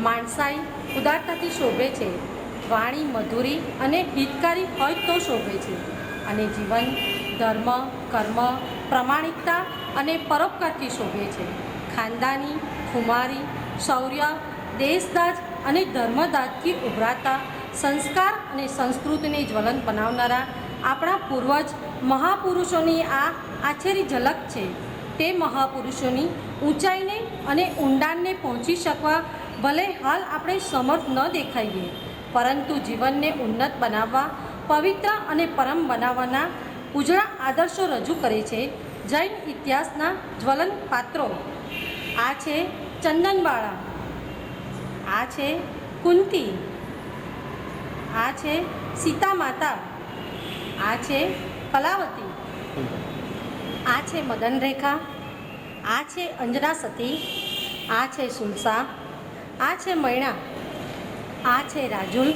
માણસાઈ ઉદારતાથી શોભે છે, વાણી મધુરી અને હિતકારી હોય તો શોભે છે, અને જીવન ધર્મ, કર્મ, પ્રમાણિકતા અને પરોપકારથી શોભે છે. ખાનદાની, ખુમારી, શૌર્ય, દેશદાજ અને ધર્મદાજથી ઉભરાતા સંસ્કાર અને સંસ્કૃતિને જ્વલંત બનાવનારા આપણા પૂર્વજ મહાપુરુષોની આ આછેરી ઝલક છે. તે મહાપુરુષોની ઊંચાઈને અને ઊંડાણને પહોંચી શકવા ભલે હાલ આપણે સમર્થ ન દેખાઈએ, પરંતુ જીવનને ઉન્નત બનાવવા, પવિત્ર અને પરમ બનાવવાના ઉજળા આદર્શો રજૂ કરે છે. જૈન ઇતિહાસના જ્વલંત પાત્રો આ છે ચંદનબાળા, આ છે કુંતી, આ છે સીતા માતા, આ છે કલાવતી, આ છે મદનરેખા, આ છે અંજના સતી, આ છે સુલસા, આ છે મૈણા, આ છે રાજુલ,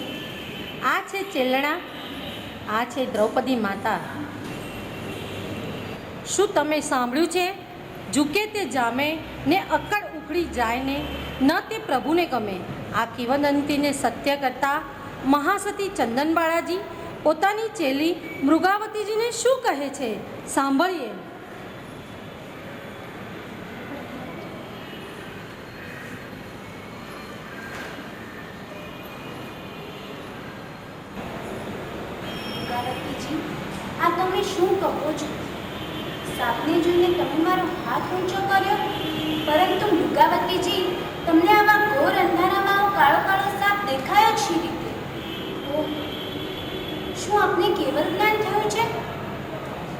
આ છે ચેલણા, આ છે દ્રૌપદી માતા. શું તમે સાંભળ્યું છે? ઝૂકે તે જામે ને અક્કડ ઉખડી જાય ને ન તે પ્રભુને ગમે. આ કિંવદંતીને સત્ય કરતા મહાસતી ચંદનબાળાજી પોતાની ચેલી મૃગાવતીજીને શું કહે છે, સાંભળીએ. મૃગાવતીજી, આ તમે શું કહો છો? સાપને જોઈને તમે મારો હાથ ઊંચો કર્યો, પરંતુ મૃગાવતીજી, તમને આવા ઘોર અંધારામાં આવો કાળો કાળો સાપ દેખાયો જ શી રીતે? ઓહ, શું આપને કેવલ જ્ઞાન થયું છે?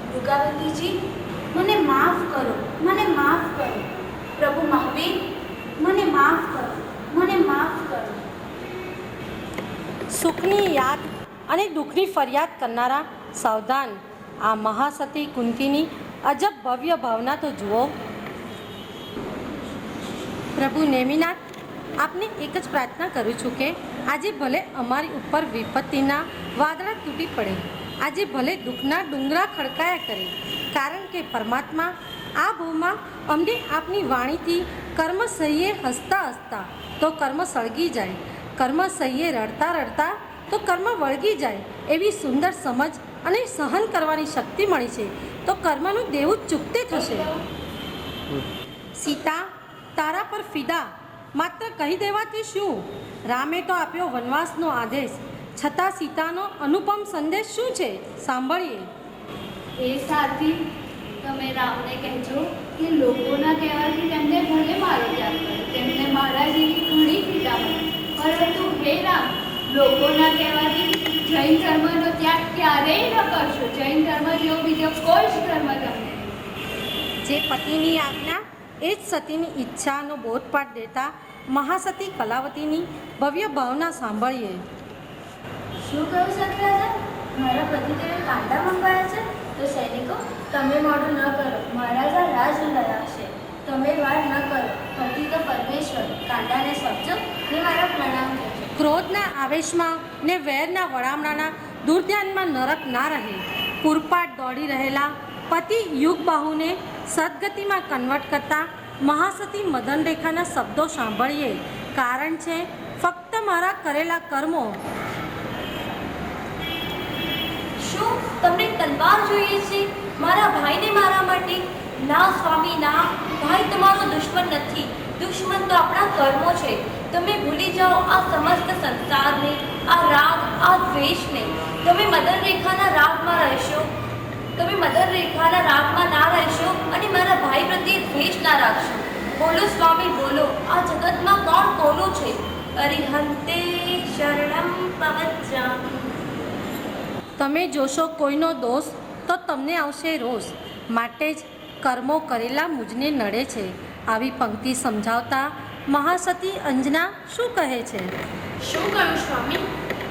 મૃગાવતીજી, મને માફ કરો, મને માફ કરો. પ્રભુ મહાવીર, મને માફ કરો, મને માફ કરો. સુખની યાદ અને દુઃખની ફરિયાદ કરનારા સાવધાન. આ મહાસતી કુંતીની અજબ ભવ્ય ભાવના તો જુઓ. પ્રભુ નેમિનાથ, આપને એક જ પ્રાર્થના કરું છું કે આજે ભલે અમારી ઉપર વિપત્તિના વાદળા તૂટી પડે, આજે ભલે દુઃખના ડુંગરા ખડકાયા કરે, કારણ કે પરમાત્મા આ ભવમાં અમને આપની વાણીથી કર્મ સહીએ હસતા હસતા તો કર્મ સળગી જાય, કર્મ સહીએ રડતા રડતા તો કર્મ વળગી જાય એવી સુંદર સમજ અને સહન કરવાની શક્તિ મળી છે, તો કર્મનું દેવું ચૂકતે થશે. સીતા, તારા પર ફિદા. માત્ર કહી દેવાથી શું? રામે તો આપ્યો વનવાસનો આદેશ, છતાં સીતાનો અનુપમ સંદેશ શું છે, સાંભળીએ. એ સાથી, તમે રામને કહેજો કે લોકોના કહેવાથી તેમને ભલે મારો ત્યાગ કર્યો, તેમને મારા જેવી ઘણી પીડા મળી, પરંતુ હે રામ, લોકોના કહેવાથી જૈન ધર્મનો ત્યાગ ક્યારેય ન કરશો. જૈન ધર્મ જેવો બીજો કોઈ જ ધર્મ તમને. જે પતિની આજ્ઞા એ જ સતીની ઈચ્છાનો બોધપાઠ દેતા મહાસતી કલાવતીની ભવ્ય ભાવના સાંભળીએ. શું કહ્યું સત્યરાજા? મારા પતિદેવે કાંડા મંગાવ્યા છે? તો સૈનિકો, તમે મોડું ન કરો, મહારાજા રાજ લડાવશે. તમે વાર ન કરો, પતિ તો પરમેશ્વર, કાંડાને સમજો ને મારા પ્રણામ કરજો. ક્રોધના આવેશમાં ને વેરના વળામણાના દુર્ધ્યાનમાં નરક ના રહે. પૂરપાટ દોડી રહેલા પતિ યુગબાહુને સદગતિમાં કન્વર્ટ કરતા મહાસતી મદનરેખાના શબ્દો સાંભળીએ. કારણ છે ફક્ત મારા કરેલા કર્મો. શું તમને તલવાર જોઈએ છે મારા ભાઈને મારા માટે? ના સ્વામી, ના. ભાઈ તમારો દુશ્મન નથી, દુશ્મન તો આપણા કર્મો છે. તમે ભૂલી જાઓ આ સમસ્ત સંસારને, આ રાગ, આ દ્વેષને. તમે મદનરેખાના રાગમાં રહેશો, તમે મદનરેખાના રાગમાં ના રહેશો અને મારા ભાઈ પ્રત્યે દ્વેષ ના રાખશો. બોલો સ્વામી, બોલો, આ જગતમાં કોણ કોનું છે? અરિહંતે શરણમ પવચ્ચામિ. તમે જોશો કોઈનો દોષ તો તમને આવશે રોષ, માટે જ કર્મો કરેલા મુજને નડે છે. આવી પંક્તિ સમજાવતા મહાસતી અંજના શું કહે છે? શું કહ્યું સ્વામી?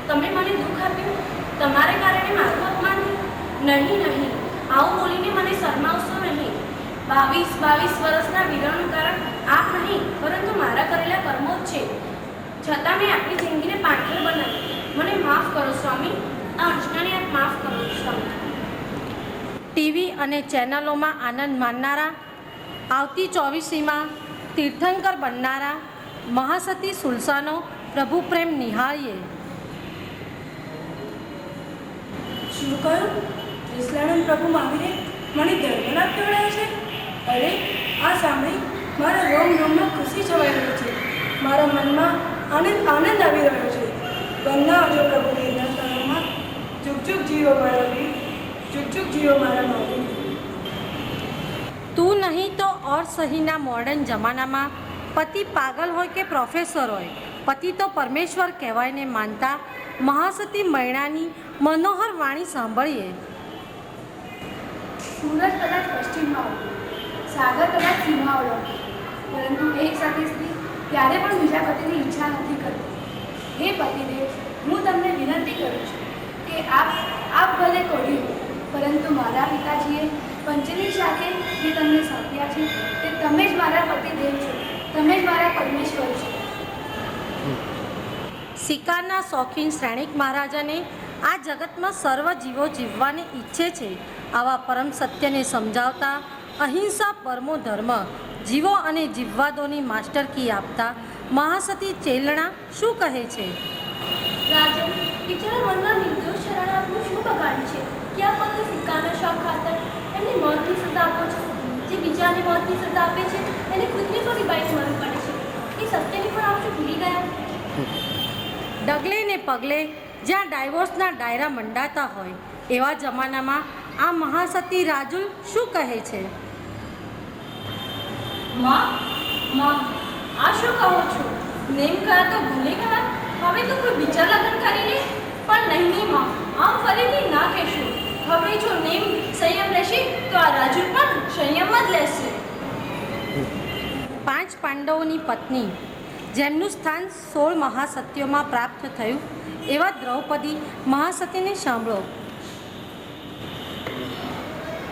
તમે મને દુઃખ આપ્યું, તમારે કારણે મારું અપમાન થયું? નહીં, નહીં, આવું બોલીને મને શરમાવશો નહીં. 22 વર્ષના વિરહનું કારણ આપ નહીં, પરંતુ મારા કરેલા કર્મો જ છે. છતાં મેં આપણી જિંદગીને પાટકર બનાવી. મને માફ કરો સ્વામી, આ અંજનાને આપ માફ કરો સ્વામી. ટીવી અને ચેનલોમાં આનંદ માણનારા, આવતી 24મીમાં તીર્થંકર બનનારા, મહાસતી સુલસાનો પ્રભુ પ્રેમ નિહાળીએ. શું કહ્યું? ત્રિશલાનંદ પ્રભુ મહાવીરે મને ધર્મલાભ કેવડાવ્યો છે? અરે, આ સાંભળી મારા રોમ રોમમાં ખુશી છવાઈ રહી છે. મારા મનમાં આનંદ આવી રહ્યો છે. વંદના આવજો પ્રભુ ગીરના શરણમાં. જુગ જુગ જીવો મારા વીર, જુગ જુગ જીવો મારા મહાવીર. તું નહીં તો ઓર સહીના મોડર્ન જમાનામાં પતિ પાગલ હોય કે પ્રોફેસર હોય, પતિ તો પરમેશ્વર કહેવાયને માનતા મહાસતી મૈણાની મનોહર વાણી સાંભળીએ. સૂરજ કદાચ પશ્ચિમમાં ઉગે, સાગર કદાચ સીમા ઓળંગે, પરંતુ એક સાથે સ્ત્રી ત્યારે પણ બીજા પતિની ઈચ્છા નથી કરતી. હે પતિદેવ, હું તમને વિનંતી કરું છું કે આપ ભલે કોઢી હો, પરંતુ મારા પિતાજીએ પંચની શાખે જે તમને સોંપ્યા છે તે તમે જ મારા પતિદેવ છો, તમે જ મારા પરમેશ્વર છો. શિકારના શોખીન શ્રેણિક મહારાજાને આ જગતમાં સર્વ જીવો જીવવાને ઈચ્છે છે. આવા પરમ સત્યને સમજાવતા અહિંસા પરમો ધર્મ, જીવો અને જીવવાદોની માસ્ટર કી આપતા મહાસતી ચેલણા શું કહે છે? રાજન, બિચારા મનમાં નિર્દોષ શરણ આપનું શું બગાડ્યું છે કે આપ ફક્ત સિક્કાના શોખ ખાતર એમને મોતની સજા આપો છો? જે બીજાને મોતની સજા આપે છે એને ખુદને થોડી બાઈક મરવું પડે છે. એ સત્યને પણ આપ શું ભૂલી ગયા? ડગલે ને પગલે જ્યાં ડાયવોર્સના ડાયરા મંડાતા હોય એવા જમાનામાં આ મહાસતી રાજુલ શું કહે છે? માં, આ શું કહો છો? નેમ કયા તો ભૂલી ગયા, હવે તો કોઈ બીજા લગ્ન કરી લે. પણ નહીં માં, આમ ફરીથી ના કહેશો. હવે જો નેમ સંયમ લેશે તો આ રાજુ પણ સંયમ જ લેશે. 5 પાંડવોની પત્ની, જેમનું સ્થાન 16 મહાસતીઓમાં પ્રાપ્ત થયું એવા દ્રૌપદી મહાસતીને સાંભળો.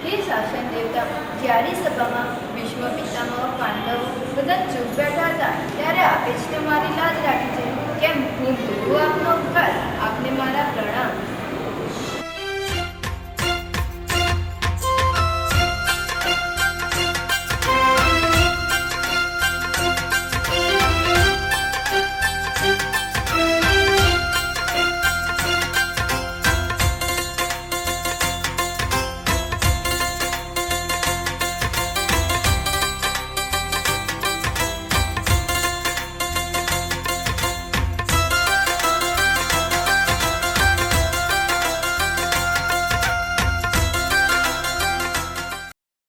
હે શાસન દેવતા, જ્યારે સભામાં વિશ્વ પિતામહ પાંડવો બધા ચૂપ બેઠા હતા ત્યારે આપે જ તો મારી લાજ રાખી છે. કેમ હું ભૂલું આપનો ઉપકાર? આપને મારા પ્રણામ.